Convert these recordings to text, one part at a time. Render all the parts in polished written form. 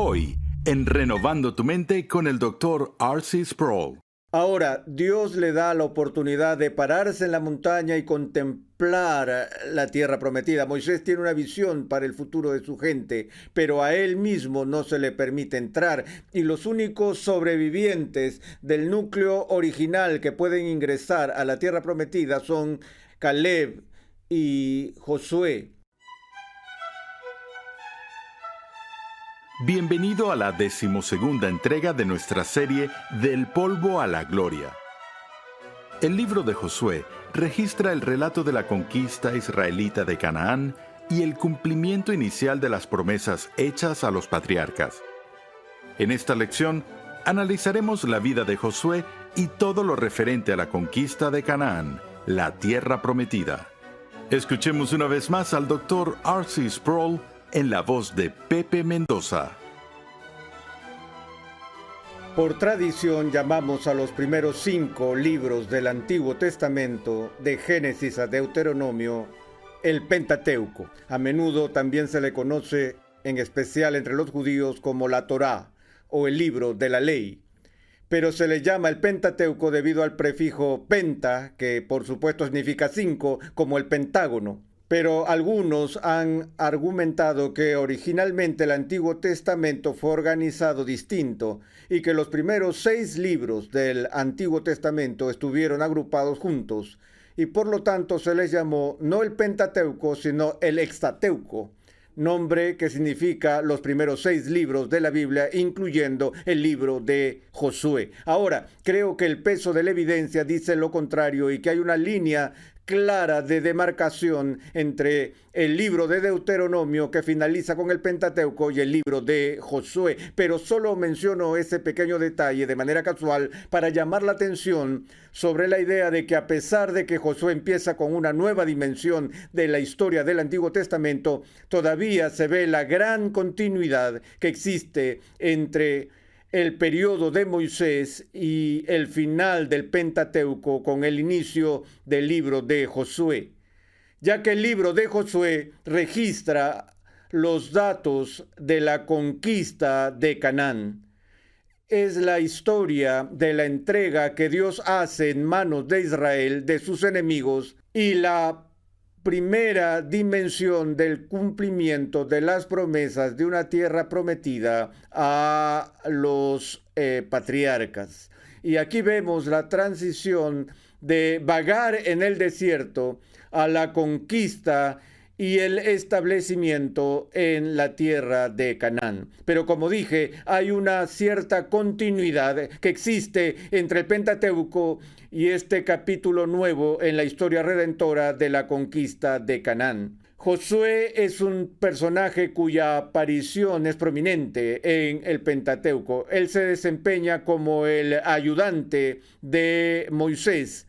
Hoy, en Renovando tu Mente con el Dr. R.C. Sproul. Ahora, Dios le da la oportunidad de pararse en la montaña y contemplar la tierra prometida. Moisés tiene una visión para el futuro de su gente, pero a él mismo no se le permite entrar. Y los únicos sobrevivientes del núcleo original que pueden ingresar a la tierra prometida son Caleb y Josué. Bienvenido a la 12ª entrega de nuestra serie Del polvo a la gloria. El libro de Josué registra el relato de la conquista israelita de Canaán y el cumplimiento inicial de las promesas hechas a los patriarcas. En esta lección analizaremos la vida de Josué y todo lo referente a la conquista de Canaán, la tierra prometida. Escuchemos una vez más al Dr. R.C. Sproul en la voz de Pepe Mendoza. Por tradición llamamos a los primeros 5 libros del Antiguo Testamento, de Génesis a Deuteronomio, el Pentateuco. A menudo también se le conoce, en especial entre los judíos, como la Torá o el libro de la ley. Pero se le llama el Pentateuco debido al prefijo penta, que por supuesto significa 5, como el Pentágono. Pero algunos han argumentado que originalmente el Antiguo Testamento fue organizado distinto y que los primeros 6 libros del Antiguo Testamento estuvieron agrupados juntos y por lo tanto se les llamó no el Pentateuco sino el Hextateuco, nombre que significa los primeros 6 libros de la Biblia, incluyendo el libro de Josué. Ahora, creo que el peso de la evidencia dice lo contrario y que hay una línea clara de demarcación entre el libro de Deuteronomio, que finaliza con el Pentateuco, y el libro de Josué. Pero solo menciono ese pequeño detalle de manera casual para llamar la atención sobre la idea de que a pesar de que Josué empieza con una nueva dimensión de la historia del Antiguo Testamento, todavía se ve la gran continuidad que existe entre el periodo de Moisés y el final del Pentateuco con el inicio del libro de Josué, ya que el libro de Josué registra los datos de la conquista de Canaán. Es la historia de la entrega que Dios hace en manos de Israel de sus enemigos y la primera dimensión del cumplimiento de las promesas de una tierra prometida a los patriarcas. Y aquí vemos la transición de vagar en el desierto a la conquista y el establecimiento en la tierra de Canaán. Pero como dije, hay una cierta continuidad que existe entre el Pentateuco y este capítulo nuevo en la historia redentora de la conquista de Canaán. Josué es un personaje cuya aparición es prominente en el Pentateuco. Él se desempeña como el ayudante de Moisés.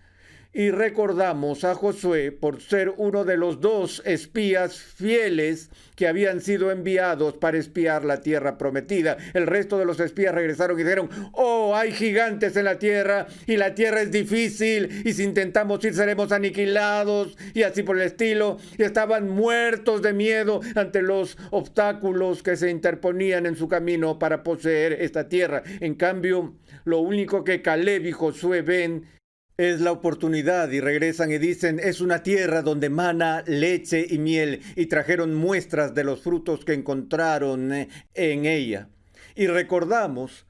Y recordamos a Josué por ser uno de los 2 espías fieles que habían sido enviados para espiar la tierra prometida. El resto de los espías regresaron y dijeron: oh, hay gigantes en la tierra y la tierra es difícil y si intentamos ir seremos aniquilados y así por el estilo. Y estaban muertos de miedo ante los obstáculos que se interponían en su camino para poseer esta tierra. En cambio, lo único que Caleb y Josué ven es la oportunidad y regresan y dicen: es una tierra donde mana leche y miel, y trajeron muestras de los frutos que encontraron en ella. Y recordamos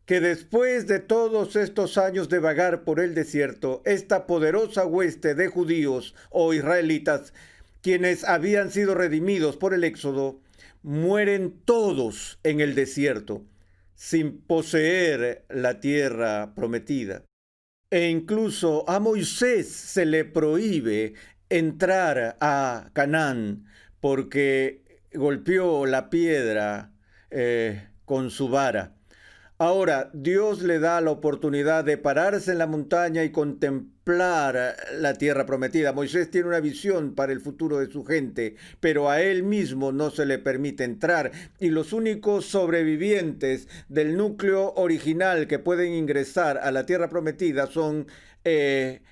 que después de todos estos años de vagar por el desierto, esta poderosa hueste de judíos o israelitas, quienes habían sido redimidos por el Éxodo, mueren todos en el desierto, sin poseer la tierra prometida. E incluso a Moisés se le prohíbe entrar a Canaán porque golpeó la piedra con su vara. Ahora, Dios le da la oportunidad de pararse en la montaña y contemplar la tierra prometida. Moisés tiene una visión para el futuro de su gente, pero a él mismo no se le permite entrar. Y los únicos sobrevivientes del núcleo original que pueden ingresar a la tierra prometida son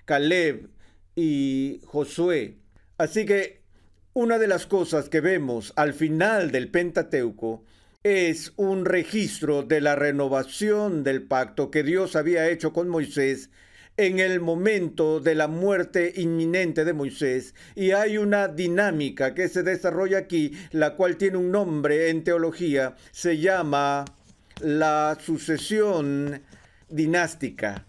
Caleb y Josué. Así que una de las cosas que vemos al final del Pentateuco es un registro de la renovación del pacto que Dios había hecho con Moisés en el momento de la muerte inminente de Moisés, y hay una dinámica que se desarrolla aquí, la cual tiene un nombre en teología, se llama la sucesión dinástica.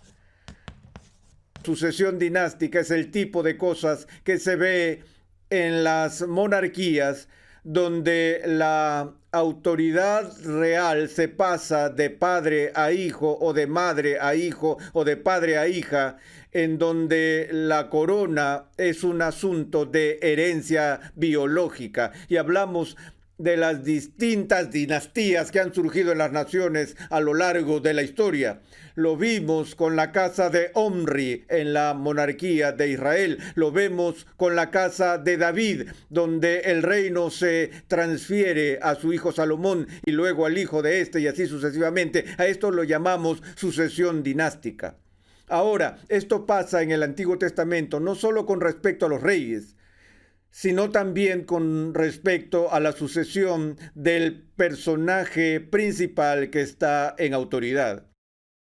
Sucesión dinástica es el tipo de cosas que se ve en las monarquías, donde la autoridad real se pasa de padre a hijo, o de madre a hijo, o de padre a hija, en donde la corona es un asunto de herencia biológica. Y hablamos de las distintas dinastías que han surgido en las naciones a lo largo de la historia. Lo vimos con la casa de Omri en la monarquía de Israel. Lo vemos con la casa de David, donde el reino se transfiere a su hijo Salomón y luego al hijo de este, y así sucesivamente. A esto lo llamamos sucesión dinástica. Ahora, esto pasa en el Antiguo Testamento no solo con respecto a los reyes, sino también con respecto a la sucesión del personaje principal que está en autoridad.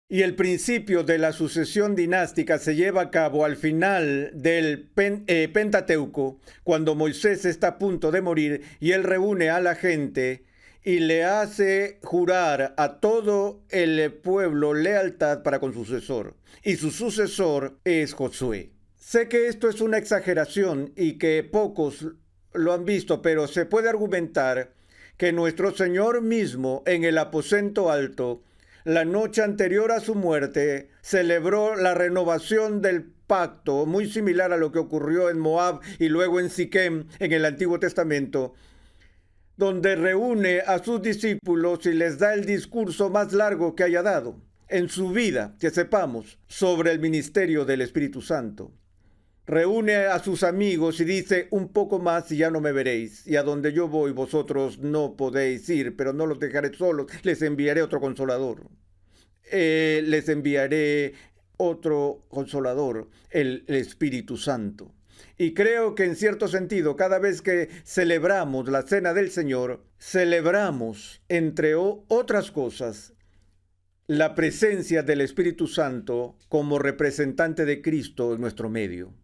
Y el principio de la sucesión dinástica se lleva a cabo al final del Pentateuco, cuando Moisés está a punto de morir y él reúne a la gente y le hace jurar a todo el pueblo lealtad para con su sucesor. Y su sucesor es Josué. Sé que esto es una exageración y que pocos lo han visto, pero se puede argumentar que nuestro Señor mismo en el aposento alto, la noche anterior a su muerte, celebró la renovación del pacto, muy similar a lo que ocurrió en Moab y luego en Siquem en el Antiguo Testamento, donde reúne a sus discípulos y les da el discurso más largo que haya dado en su vida, que sepamos, sobre el ministerio del Espíritu Santo. Reúne a sus amigos y dice: un poco más y ya no me veréis, y a donde yo voy vosotros no podéis ir, pero no los dejaré solos, les enviaré otro consolador. Les enviaré otro consolador, el Espíritu Santo. Y creo que en cierto sentido, cada vez que celebramos la Cena del Señor, celebramos, entre otras cosas, la presencia del Espíritu Santo como representante de Cristo en nuestro medio.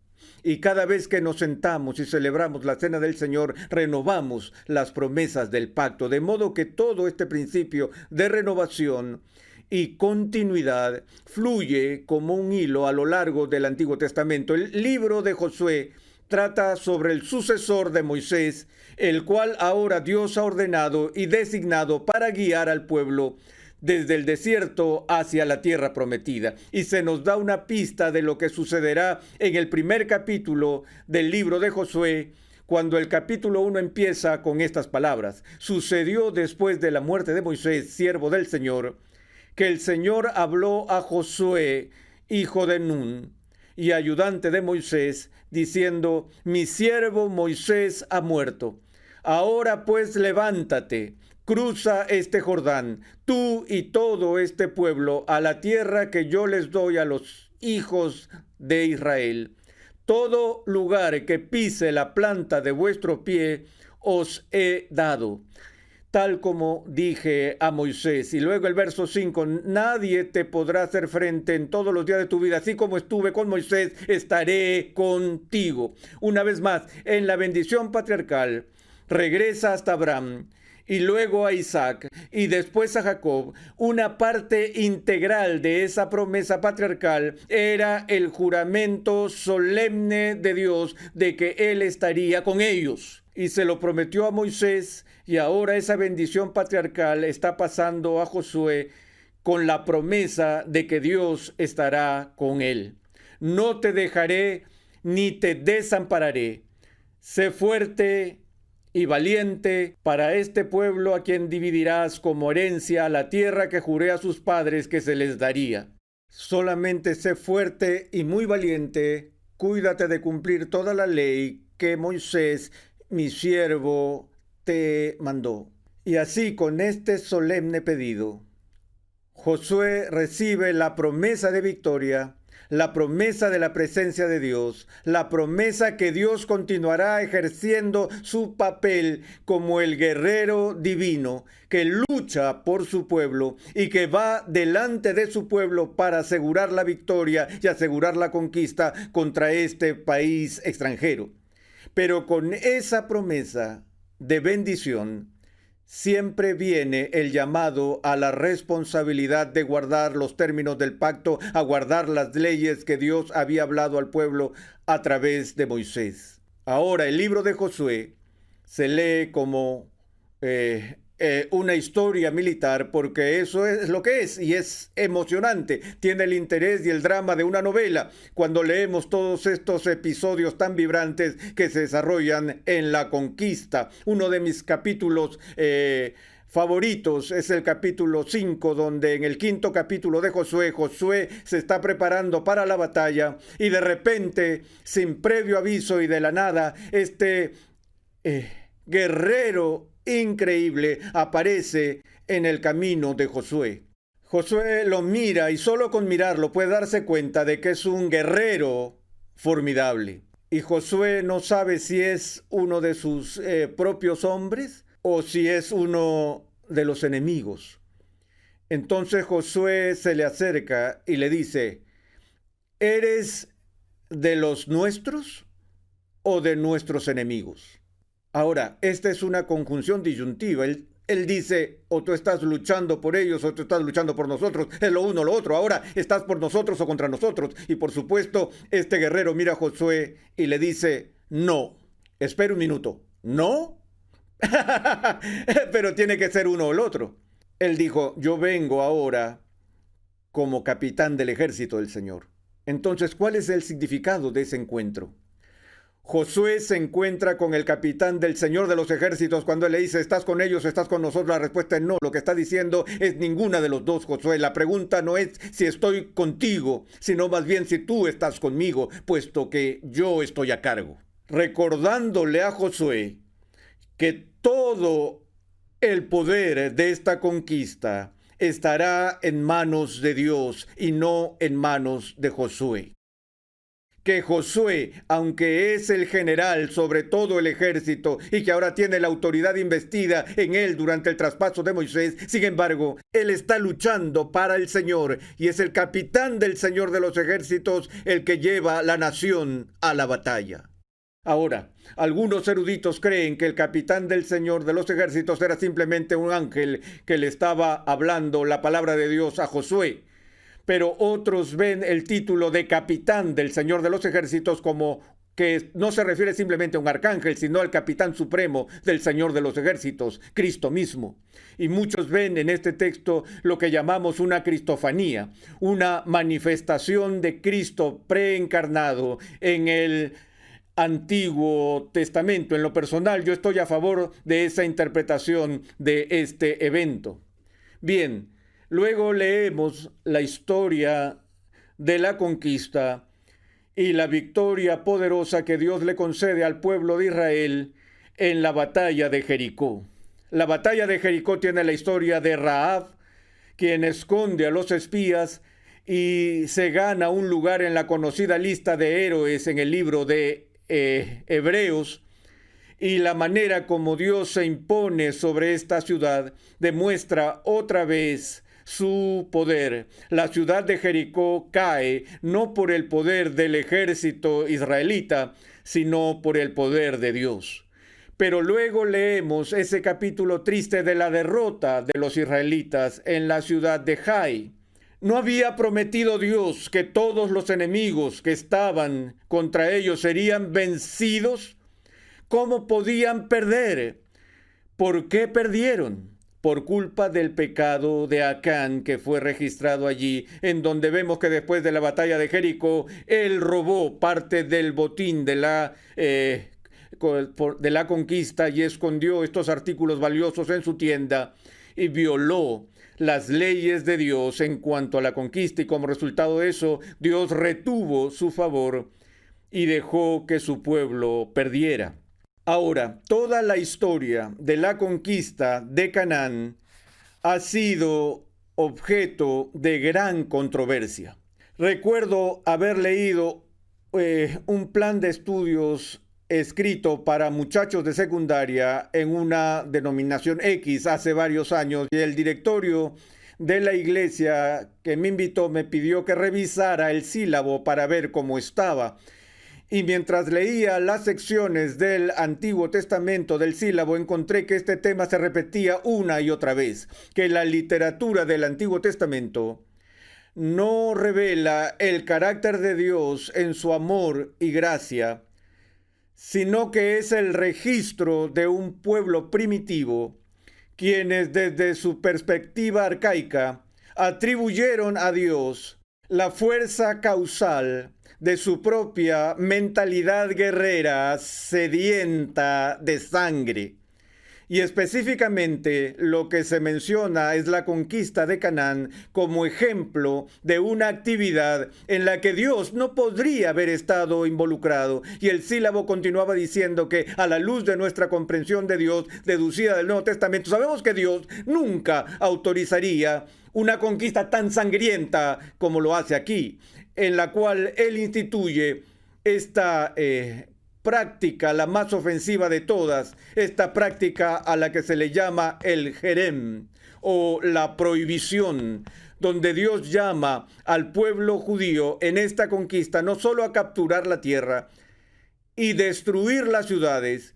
Y cada vez que nos sentamos y celebramos la Cena del Señor, renovamos las promesas del pacto, de modo que todo este principio de renovación y continuidad fluye como un hilo a lo largo del Antiguo Testamento. El libro de Josué trata sobre el sucesor de Moisés, el cual ahora Dios ha ordenado y designado para guiar al pueblo desde el desierto hacia la tierra prometida. Y se nos da una pista de lo que sucederá en el primer capítulo del libro de Josué, cuando el capítulo 1 empieza con estas palabras: sucedió después de la muerte de Moisés, siervo del Señor, que el Señor habló a Josué, hijo de Nun, y ayudante de Moisés, diciendo: mi siervo Moisés ha muerto. Ahora pues levántate, cruza este Jordán, tú y todo este pueblo, a la tierra que yo les doy a los hijos de Israel. Todo lugar que pise la planta de vuestro pie os he dado, tal como dije a Moisés. Y luego el verso 5, nadie te podrá hacer frente en todos los días de tu vida, así como estuve con Moisés, estaré contigo. Una vez más, en la bendición patriarcal, regresa hasta Abraham, y luego a Isaac, y después a Jacob. Una parte integral de esa promesa patriarcal era el juramento solemne de Dios de que Él estaría con ellos. Y se lo prometió a Moisés, y ahora esa bendición patriarcal está pasando a Josué con la promesa de que Dios estará con él. No te dejaré ni te desampararé. Sé fuerte y valiente para este pueblo, a quien dividirás como herencia la tierra que juré a sus padres que se les daría. Solamente sé fuerte y muy valiente, cuídate de cumplir toda la ley que Moisés, mi siervo, te mandó. Y así, con este solemne pedido, Josué recibe la promesa de victoria la promesa de la presencia de Dios, la promesa que Dios continuará ejerciendo su papel como el guerrero divino que lucha por su pueblo y que va delante de su pueblo para asegurar la victoria y asegurar la conquista contra este país extranjero. Pero con esa promesa de bendición, siempre viene el llamado a la responsabilidad de guardar los términos del pacto, a guardar las leyes que Dios había hablado al pueblo a través de Moisés. Ahora, el libro de Josué se lee como una historia militar, porque eso es lo que es, y es emocionante. Tiene el interés y el drama de una novela cuando leemos todos estos episodios tan vibrantes que se desarrollan en la conquista. Uno de mis capítulos favoritos es el capítulo 5, donde en el quinto capítulo de Josué se está preparando para la batalla y de repente, sin previo aviso y de la nada, este guerrero increíble aparece en el camino de Josué. Josué lo mira y solo con mirarlo puede darse cuenta de que es un guerrero formidable. Y Josué no sabe si es uno de sus propios hombres o si es uno de los enemigos. Entonces Josué se le acerca y le dice: ¿eres de los nuestros o de nuestros enemigos? Ahora, esta es una conjunción disyuntiva. Él dice, o tú estás luchando por ellos o tú estás luchando por nosotros. Es lo uno o lo otro. Ahora, ¿estás por nosotros o contra nosotros? Y por supuesto, este guerrero mira a Josué y le dice, no. Espera un minuto. ¿No? Pero tiene que ser uno o el otro. Él dijo, yo vengo ahora como capitán del ejército del Señor. Entonces, ¿cuál es el significado de ese encuentro? Josué se encuentra con el capitán del Señor de los ejércitos cuando él le dice, ¿estás con ellos o estás con nosotros? La respuesta es no. Lo que está diciendo es ninguna de los dos, Josué. La pregunta no es si estoy contigo, sino más bien si tú estás conmigo, puesto que yo estoy a cargo. Recordándole a Josué que todo el poder de esta conquista estará en manos de Dios y no en manos de Josué. Que Josué, aunque es el general sobre todo el ejército y que ahora tiene la autoridad investida en él durante el traspaso de Moisés, sin embargo, él está luchando para el Señor y es el capitán del Señor de los ejércitos el que lleva la nación a la batalla. Ahora, algunos eruditos creen que el capitán del Señor de los ejércitos era simplemente un ángel que le estaba hablando la palabra de Dios a Josué. Pero otros ven el título de capitán del Señor de los ejércitos como que no se refiere simplemente a un arcángel, sino al capitán supremo del Señor de los ejércitos, Cristo mismo. Y muchos ven en este texto lo que llamamos una cristofanía, una manifestación de Cristo preencarnado en el Antiguo Testamento. En lo personal, yo estoy a favor de esa interpretación de este evento. Bien. Luego leemos la historia de la conquista y la victoria poderosa que Dios le concede al pueblo de Israel en la batalla de Jericó. La batalla de Jericó tiene la historia de Rahab, quien esconde a los espías y se gana un lugar en la conocida lista de héroes en el libro de Hebreos. Y la manera como Dios se impone sobre esta ciudad demuestra otra vez su poder. La ciudad de Jericó cae no por el poder del ejército israelita, sino por el poder de Dios. Pero luego leemos ese capítulo triste de la derrota de los israelitas en la ciudad de Jai. ¿No había prometido Dios que todos los enemigos que estaban contra ellos serían vencidos? ¿Cómo podían perder? ¿Por qué perdieron? Por culpa del pecado de Acán que fue registrado allí, en donde vemos que después de la batalla de Jericó, él robó parte del botín de la conquista y escondió estos artículos valiosos en su tienda y violó las leyes de Dios en cuanto a la conquista, y como resultado de eso, Dios retuvo su favor y dejó que su pueblo perdiera. Ahora, toda la historia de la conquista de Canaán ha sido objeto de gran controversia. Recuerdo haber leído un plan de estudios escrito para muchachos de secundaria en una denominación X hace varios años, y el directorio de la iglesia que me invitó me pidió que revisara el sílabo para ver cómo estaba. Y mientras leía las secciones del Antiguo Testamento del sílabo, encontré que este tema se repetía una y otra vez, que la literatura del Antiguo Testamento no revela el carácter de Dios en su amor y gracia, sino que es el registro de un pueblo primitivo, quienes desde su perspectiva arcaica atribuyeron a Dios la fuerza causal de su propia mentalidad guerrera sedienta de sangre. Y específicamente lo que se menciona es la conquista de Canaán como ejemplo de una actividad en la que Dios no podría haber estado involucrado. Y el sílabo continuaba diciendo que a la luz de nuestra comprensión de Dios deducida del Nuevo Testamento, sabemos que Dios nunca autorizaría una conquista tan sangrienta como lo hace aquí, en la cual Él instituye esta práctica, la más ofensiva de todas, esta práctica a la que se le llama el jerem o la prohibición, donde Dios llama al pueblo judío en esta conquista no solo a capturar la tierra y destruir las ciudades,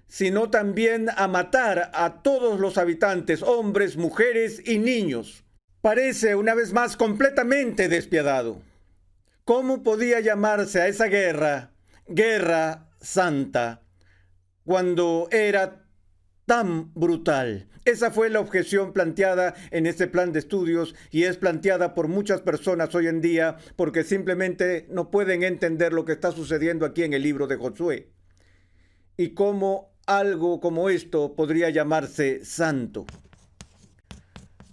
sino también a matar a todos los habitantes, hombres, mujeres y niños. Parece una vez más completamente despiadado. ¿Cómo podía llamarse a esa guerra santa, cuando era tan brutal? Esa fue la objeción planteada en este plan de estudios, y es planteada por muchas personas hoy en día porque simplemente no pueden entender lo que está sucediendo aquí en el libro de Josué y cómo algo como esto podría llamarse santo.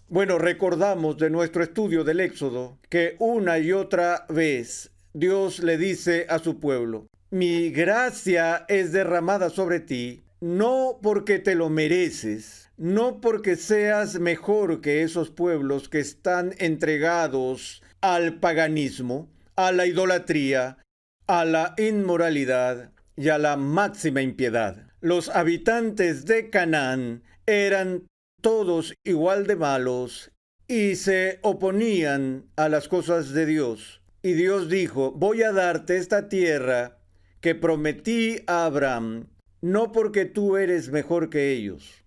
Bueno, recordamos de nuestro estudio del Éxodo que una y otra vez Dios le dice a su pueblo: mi gracia es derramada sobre ti, no porque te lo mereces, no porque seas mejor que esos pueblos que están entregados al paganismo, a la idolatría, a la inmoralidad y a la máxima impiedad. Los habitantes de Canaán eran todos igual de malos y se oponían a las cosas de Dios. Y Dios dijo: voy a darte esta tierra que prometí a Abraham, no porque tú eres mejor que ellos,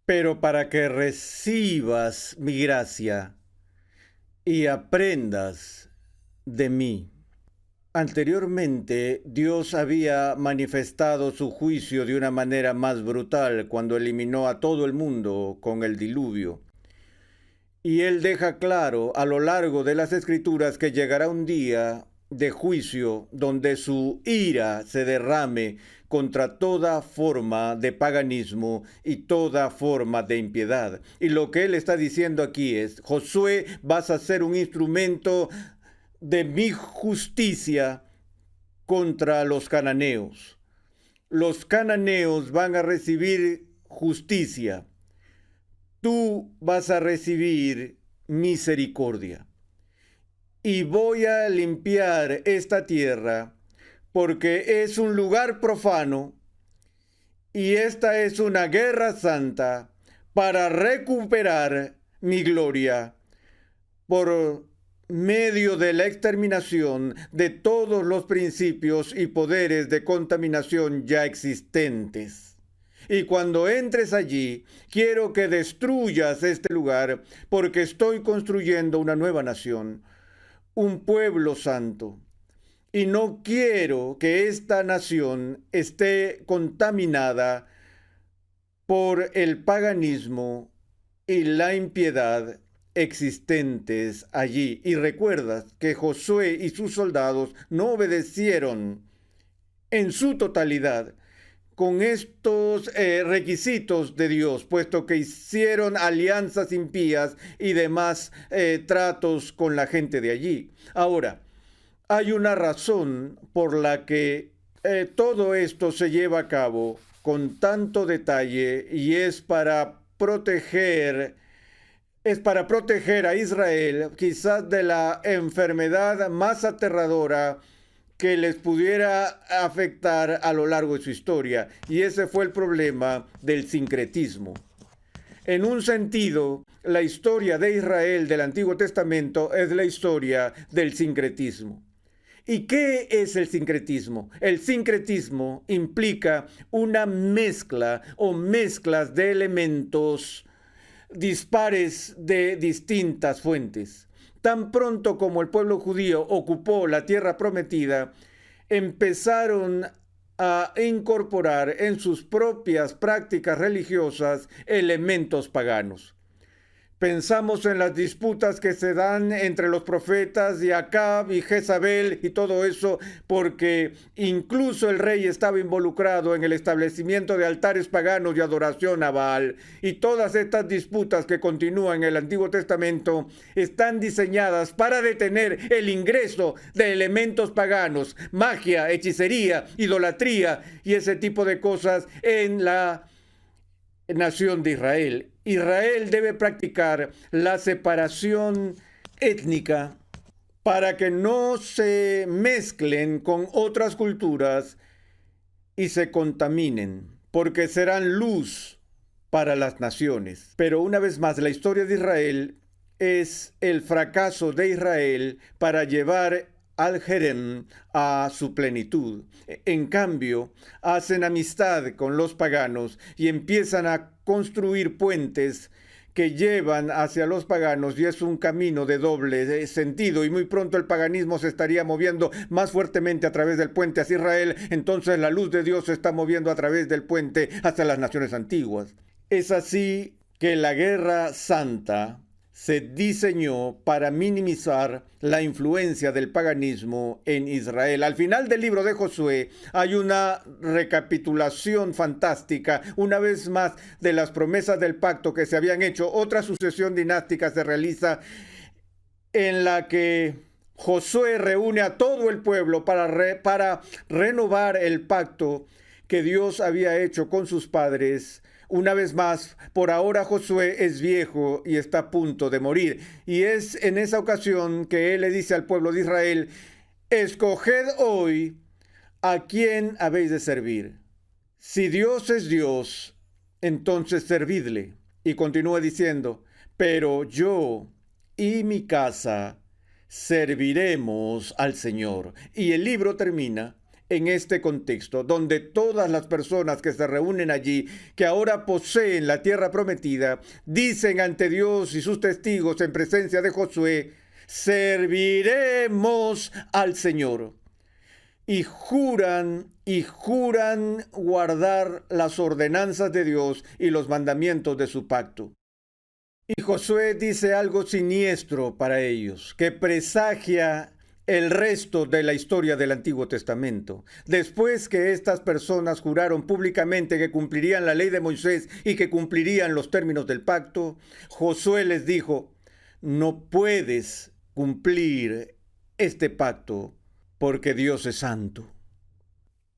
pero para que recibas mi gracia y aprendas de mí. Anteriormente, Dios había manifestado su juicio de una manera más brutal cuando eliminó a todo el mundo con el diluvio. Y Él deja claro a lo largo de las Escrituras que llegará un día de juicio donde su ira se derrame contra toda forma de paganismo y toda forma de impiedad. Y lo que Él está diciendo aquí es: Josué, vas a ser un instrumento de mi justicia contra los cananeos. Los cananeos van a recibir justicia. Tú vas a recibir misericordia. Y voy a limpiar esta tierra porque es un lugar profano y esta es una guerra santa para recuperar mi gloria por medio de la exterminación de todos los principios y poderes de contaminación ya existentes. Y cuando entres allí, quiero que destruyas este lugar, porque estoy construyendo una nueva nación, un pueblo santo. Y no quiero que esta nación esté contaminada por el paganismo y la impiedad existentes allí. Y recuerdas que Josué y sus soldados no obedecieron en su totalidad con estos requisitos de Dios, puesto que hicieron alianzas impías y demás tratos con la gente de allí. Ahora, hay una razón por la que todo esto se lleva a cabo con tanto detalle, y es para proteger es para proteger a Israel quizás de la enfermedad más aterradora que les pudiera afectar a lo largo de su historia. Y ese fue el problema del sincretismo. En un sentido, la historia de Israel del Antiguo Testamento es la historia del sincretismo. ¿Y qué es el sincretismo? El sincretismo implica una mezcla o mezclas de elementos dispares de distintas fuentes. Tan pronto como el pueblo judío ocupó la tierra prometida, empezaron a incorporar en sus propias prácticas religiosas elementos paganos. Pensamos en las disputas que se dan entre los profetas y Acab y Jezabel y todo eso, porque incluso el rey estaba involucrado en el establecimiento de altares paganos y adoración a Baal. Y todas estas disputas que continúan en el Antiguo Testamento están diseñadas para detener el ingreso de elementos paganos, magia, hechicería, idolatría y ese tipo de cosas en la nación de Israel. Israel debe practicar la separación étnica para que no se mezclen con otras culturas y se contaminen, porque serán luz para las naciones. Pero una vez más, la historia de Israel es el fracaso de Israel para llevar al Jerem a su plenitud. En cambio, hacen amistad con los paganos y empiezan a construir puentes que llevan hacia los paganos, y es un camino de doble sentido, y muy pronto el paganismo se estaría moviendo más fuertemente a través del puente hacia Israel. Entonces la luz de Dios se está moviendo a través del puente hacia las naciones antiguas. Es así que la guerra santa se diseñó para minimizar la influencia del paganismo en Israel. Al final del libro de Josué hay una recapitulación fantástica, una vez más, de las promesas del pacto que se habían hecho. Otra sucesión dinástica se realiza en la que Josué reúne a todo el pueblo para renovar el pacto que Dios había hecho con sus padres. Una vez más, por ahora Josué es viejo y está a punto de morir. Y es en esa ocasión que él le dice al pueblo de Israel: escoged hoy a quién habéis de servir. Si Dios es Dios, entonces servidle. Y continúa diciendo: pero yo y mi casa serviremos al Señor. Y el libro termina en este contexto, donde todas las personas que se reúnen allí, que ahora poseen la tierra prometida, dicen ante Dios y sus testigos en presencia de Josué: serviremos al Señor. Y juran guardar las ordenanzas de Dios y los mandamientos de su pacto. Y Josué dice algo siniestro para ellos, que presagia el resto de la historia del Antiguo Testamento. Después que estas personas juraron públicamente que cumplirían la ley de Moisés y que cumplirían los términos del pacto, Josué les dijo: no puedes cumplir este pacto porque Dios es santo.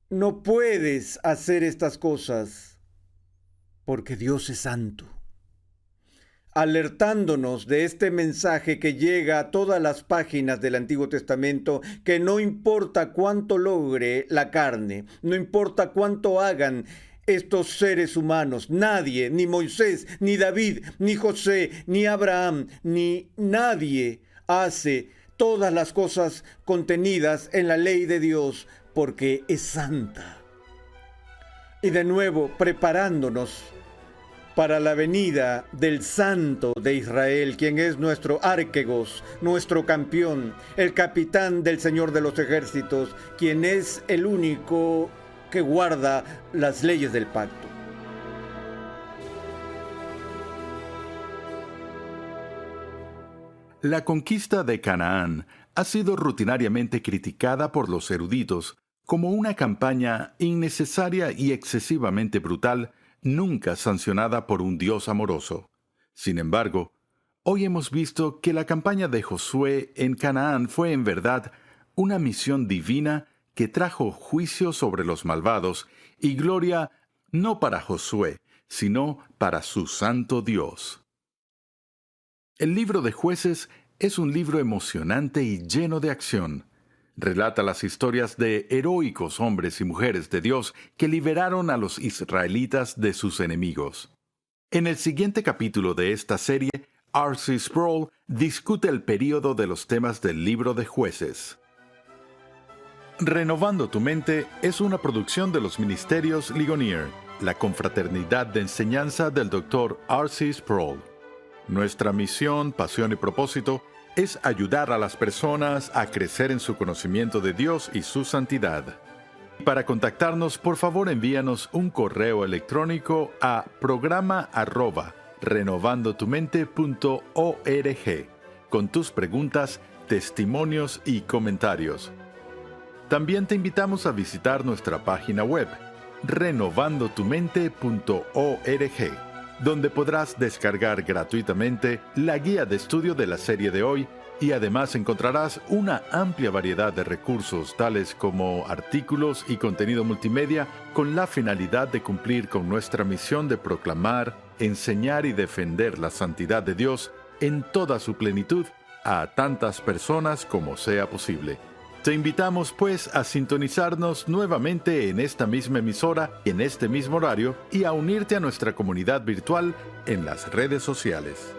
No puedes hacer estas cosas porque Dios es santo. Alertándonos de este mensaje que llega a todas las páginas del Antiguo Testamento, que no importa cuánto logre la carne, no importa cuánto hagan estos seres humanos, nadie, ni Moisés, ni David, ni José, ni Abraham, ni nadie hace todas las cosas contenidas en la ley de Dios porque es santa. Y de nuevo, preparándonos para la venida del Santo de Israel, quien es nuestro Arquegos, nuestro campeón, el capitán del Señor de los ejércitos, quien es el único que guarda las leyes del pacto. La conquista de Canaán ha sido rutinariamente criticada por los eruditos como una campaña innecesaria y excesivamente brutal, nunca sancionada por un Dios amoroso. Sin embargo, hoy hemos visto que la campaña de Josué en Canaán fue en verdad una misión divina que trajo juicio sobre los malvados y gloria no para Josué, sino para su santo Dios. El libro de Jueces es un libro emocionante y lleno de acción. Relata las historias de heroicos hombres y mujeres de Dios que liberaron a los israelitas de sus enemigos. En el siguiente capítulo de esta serie, R.C. Sproul discute el período de los temas del libro de Jueces. Renovando tu mente es una producción de los Ministerios Ligonier, la confraternidad de enseñanza del Dr. R.C. Sproul. Nuestra misión, pasión y propósito es ayudar a las personas a crecer en su conocimiento de Dios y su santidad. Para contactarnos, por favor envíanos un correo electrónico a programa@renovandotumente.org con tus preguntas, testimonios y comentarios. También te invitamos a visitar nuestra página web, renovandotumente.org, donde podrás descargar gratuitamente la guía de estudio de la serie de hoy y además encontrarás una amplia variedad de recursos tales como artículos y contenido multimedia con la finalidad de cumplir con nuestra misión de proclamar, enseñar y defender la santidad de Dios en toda su plenitud a tantas personas como sea posible. Te invitamos pues a sintonizarnos nuevamente en esta misma emisora, en este mismo horario y a unirte a nuestra comunidad virtual en las redes sociales.